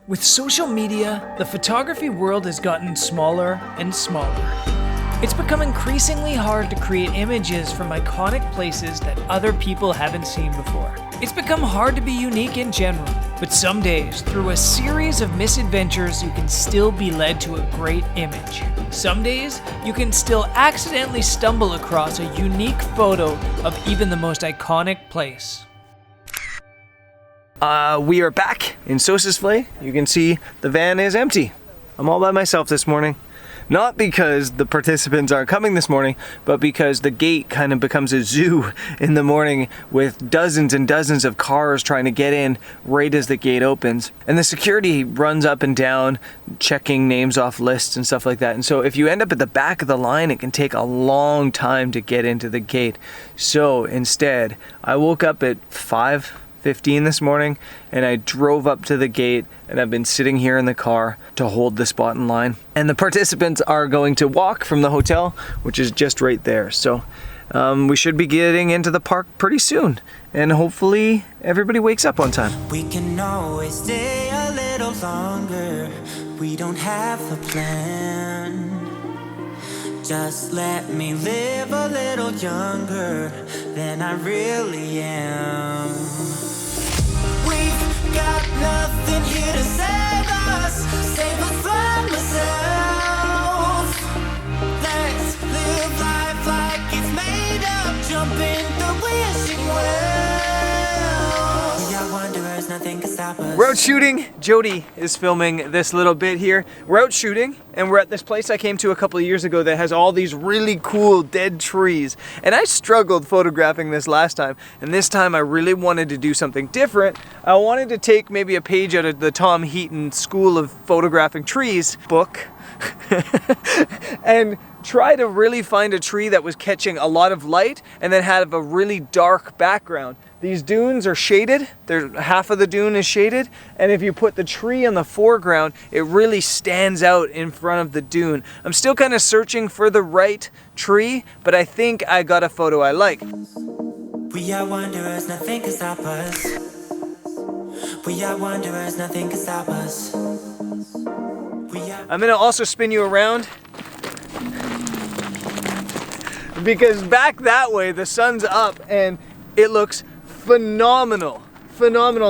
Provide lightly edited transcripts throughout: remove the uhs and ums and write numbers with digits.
With social media, the photography world has gotten smaller and smaller. It's become increasingly hard to create images from iconic places that other people haven't seen before. It's become hard to be unique in general, but some days, through a series of misadventures, you can still be led to a great image. Some days, you can still accidentally stumble across a unique photo of even the most iconic place. We are back in Sossusvlei. You can see the van is empty. I'm all by myself this morning. Not because the participants aren't coming this morning, but because the gate kind of becomes a zoo in the morning with dozens and dozens of cars trying to get in right as the gate opens. And the security runs up and down, checking names off lists and stuff like that. And so if you end up at the back of the line, it can take a long time to get into the gate. So instead, I woke up at 5:15 this morning and I drove up to the gate, and I've been sitting here in the car to hold the spot in line. And the participants are going to walk from the hotel, which is just right there. So we should be getting into the park pretty soon, and hopefully everybody wakes up on time. We can always stay a little longer. We don't have a plan. Just let me live a little younger than I really am. We've got nothing here to save us from ourselves. Let's live life like it's made up, jump in the wishing well. We are wanderers, nothing can stop us. We're out shooting. Jody is filming this little bit here. We're out shooting, and we're at this place I came to a couple of years ago that has all these really cool dead trees. And I struggled photographing this last time, and this time I really wanted to do something different. I wanted to take maybe a page out of the Tom Heaton School of Photographing Trees book and try to really find a tree that was catching a lot of light and then had a really dark background. These dunes are shaded. Half of the dune is shaded, and if you put the tree in the foreground, it really stands out in front of the dune. I'm still kind of searching for the right tree, but I think I got a photo I like. We are wanderers, nothing can stop us. We are wanderers, nothing can stop us. I'm gonna also spin you around, because back that way the sun's up and it looks phenomenal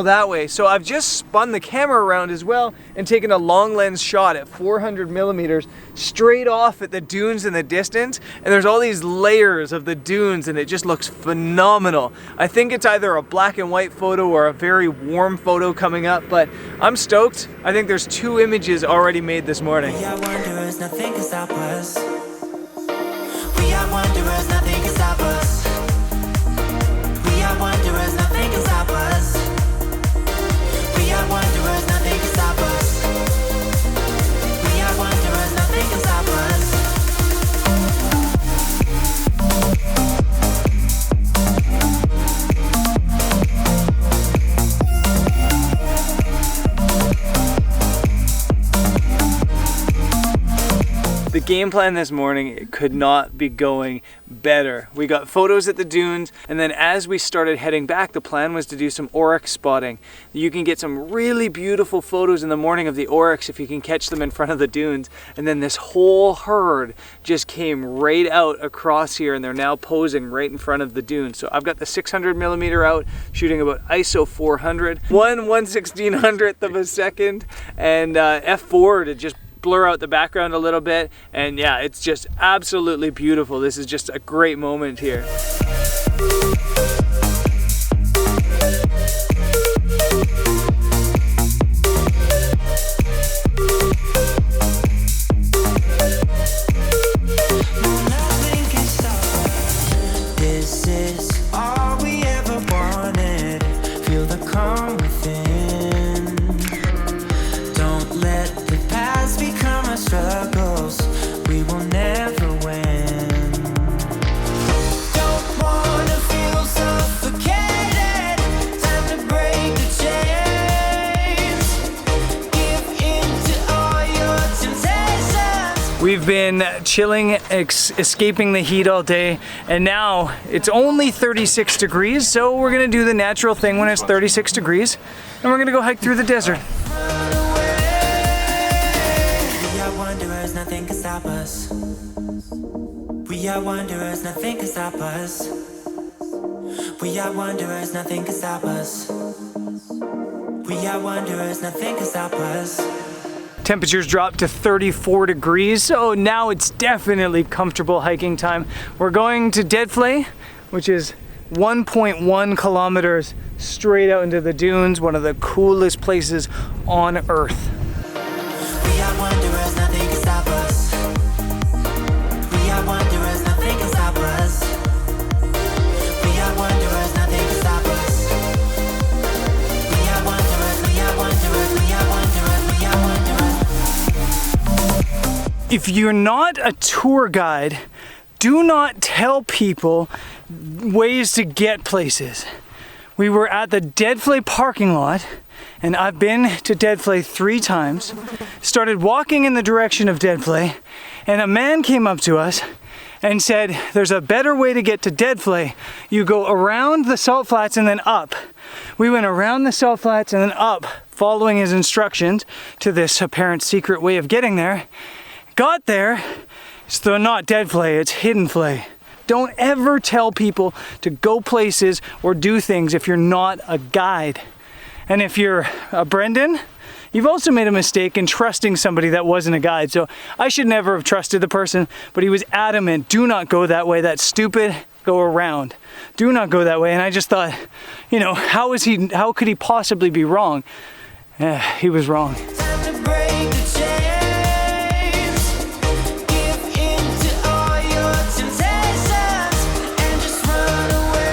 that way. So I've just spun the camera around as well and taken a long lens shot at 400 millimeters straight off at the dunes in the distance, and there's all these layers of the dunes and it just looks phenomenal. I think it's either a black and white photo or a very warm photo coming up, but I'm stoked. I think there's 2 images already made this morning. We are wanderers, nothing can stop us. We are wanderers, nothing can stop us. We are wanderers, nothing can stop us. We are wanderers, nothing can stop us. We are wanderers, nothing can stop us. The game plan this morning, it could not be going better. We got photos at the dunes, and then as we started heading back, the plan was to do some oryx spotting. You can get some really beautiful photos in the morning of the oryx if you can catch them in front of the dunes. And then this whole herd just came right out across here, and they're now posing right in front of the dunes. So I've got the 600 millimeter out, shooting about ISO 400, 1/1/1600th of a second, and f4 to just blur out the background a little bit. And yeah, it's just absolutely beautiful. This is just a great moment here. This is all we ever wanted. Feel the calm within. Don't let the past become our struggles. We will never win. Don't wanna feel suffocated. Time to break the chains. Give in to all your temptations. We've been chilling, escaping the heat all day, and now it's only 36 degrees, so we're gonna do the natural thing when it's 36 degrees, and we're gonna go hike through the desert. Run away. wanderers, nothing can stop us. We are wanderers, nothing can stop us. We are wanderers, nothing can stop us. We are wanderers, nothing can stop us. Temperatures dropped to 34 degrees, so now it's definitely comfortable hiking time. We're going to Dead Vlei, which is 1.1 kilometers straight out into the dunes, one of the coolest places on Earth. We are wanderers, nothing can stop us. We are wanderers, nothing can stop us. We are wanderers, nothing can stop us. We are wanderers, we are wanderers, we are wanderers, we are wanderers. If you're not a tour guide, do not tell people ways to get places. We were at the Dead Vlei parking lot, and I've been to Dead Vlei 3 times, started walking in the direction of Dead Vlei, and a man came up to us and said, there's a better way to get to Dead Vlei. You go around the salt flats and then up. We went around the salt flats and then up, following his instructions to this apparent secret way of getting there. Got there, it's not Dead Vlei, it's Hidden Vlei. Don't ever tell people to go places or do things if you're not a guide. And if you're a Brendan, you've also made a mistake in trusting somebody that wasn't a guide. So I should never have trusted the person, but he was adamant, do not go that way, that's stupid, go around. Do not go that way. And I just thought, you know, how could he possibly be wrong? He was wrong. Time to break the chains. Give in to all your temptations and just run away.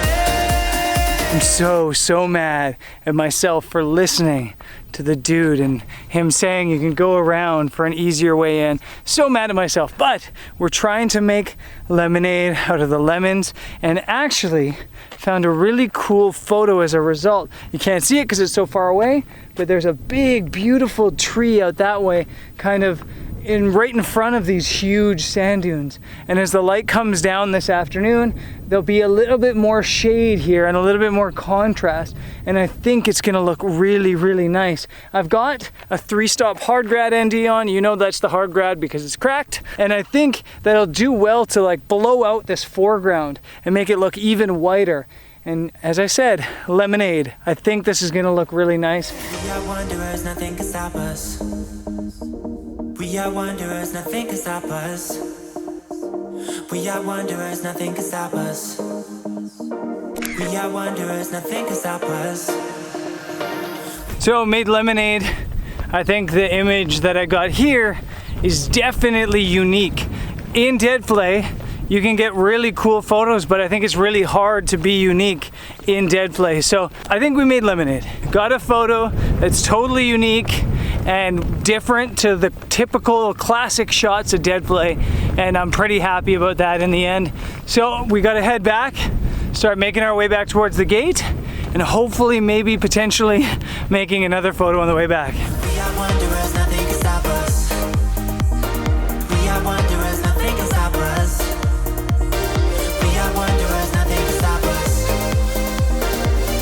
I'm so mad at myself for listening to the dude and him saying you can go around for an easier way in. So mad at myself, but we're trying to make lemonade out of the lemons and actually found a really cool photo as a result. You can't see it because it's so far away, but there's a big, beautiful tree out that way, kind of right in front of these huge sand dunes. And as the light comes down this afternoon, there'll be a little bit more shade here and a little bit more contrast. And I think it's gonna look really, really nice. I've got a 3-stop hard grad ND on. You know that's the hard grad because it's cracked. And I think that'll do well to like blow out this foreground and make it look even whiter. And as I said, lemonade. I think this is gonna look really nice. We are wanderers, nothing can stop us. We are wanderers, nothing can stop us. We are wanderers, nothing can stop us. We are wanderers, nothing can stop us. So made lemonade. I think the image that I got here is definitely unique. In Dead Vlei, you can get really cool photos, but I think it's really hard to be unique in Dead Vlei. So I think we made lemonade. Got a photo that's totally unique and different to the typical classic shots of Dead Vlei, and I'm pretty happy about that in the end. So we gotta head back, start making our way back towards the gate, and hopefully, maybe potentially making another photo on the way back. We are wanderers, nothing can stop us. We are wanderers, nothing can stop us. We are wanderers, nothing can stop us.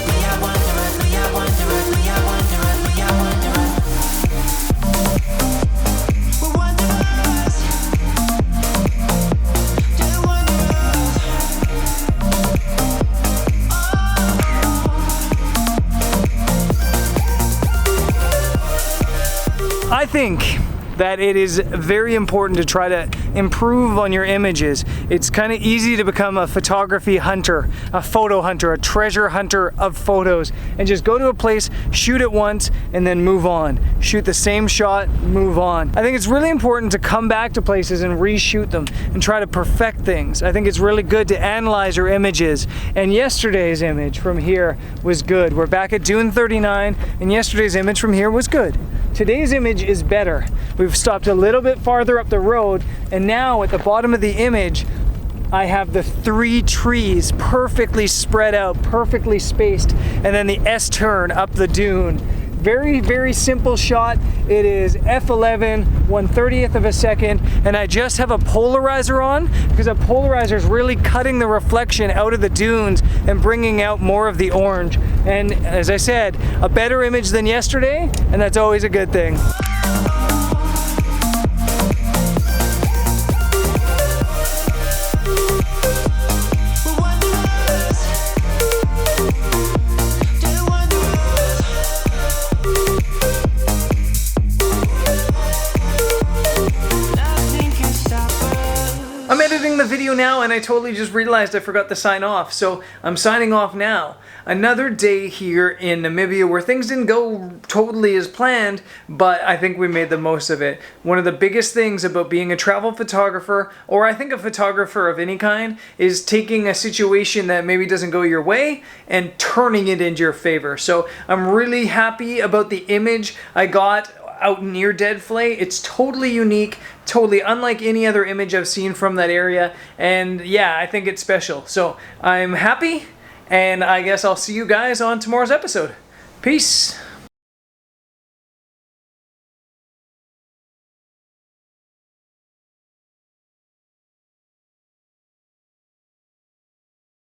We are wanderers, we are wanderers, we are wanderers, we are wanderers. We're wanderers. You're wanderers. I think that it is very important to try to improve on your images. It's kind of easy to become a photography hunter, a photo hunter, a treasure hunter of photos, and just go to a place, shoot it once, and then move on. Shoot the same shot, move on. I think it's really important to come back to places and reshoot them and try to perfect things. I think it's really good to analyze your images, and yesterday's image from here was good. We're back at Dune 39, and yesterday's image from here was good. Today's image is better. We've stopped a little bit farther up the road, and now at the bottom of the image, I have the 3 trees perfectly spread out, perfectly spaced, and then the S-turn up the dune. Very, very simple shot. It is f11, 1/30th of a second, and I just have a polarizer on because a polarizer is really cutting the reflection out of the dunes and bringing out more of the orange. And as I said, a better image than yesterday, and that's always a good thing. going now, and I totally just realized I forgot to sign off, so I'm signing off now. Another day here in Namibia where things didn't go totally as planned, but I think we made the most of it. One of the biggest things about being a travel photographer, or I think a photographer of any kind, is taking a situation that maybe doesn't go your way and turning it into your favor. So I'm really happy about the image I got out near Dead Vlei. It's totally unique, totally unlike any other image I've seen from that area, and yeah, I think it's special. So I'm happy, and I guess I'll see you guys on tomorrow's episode. Peace.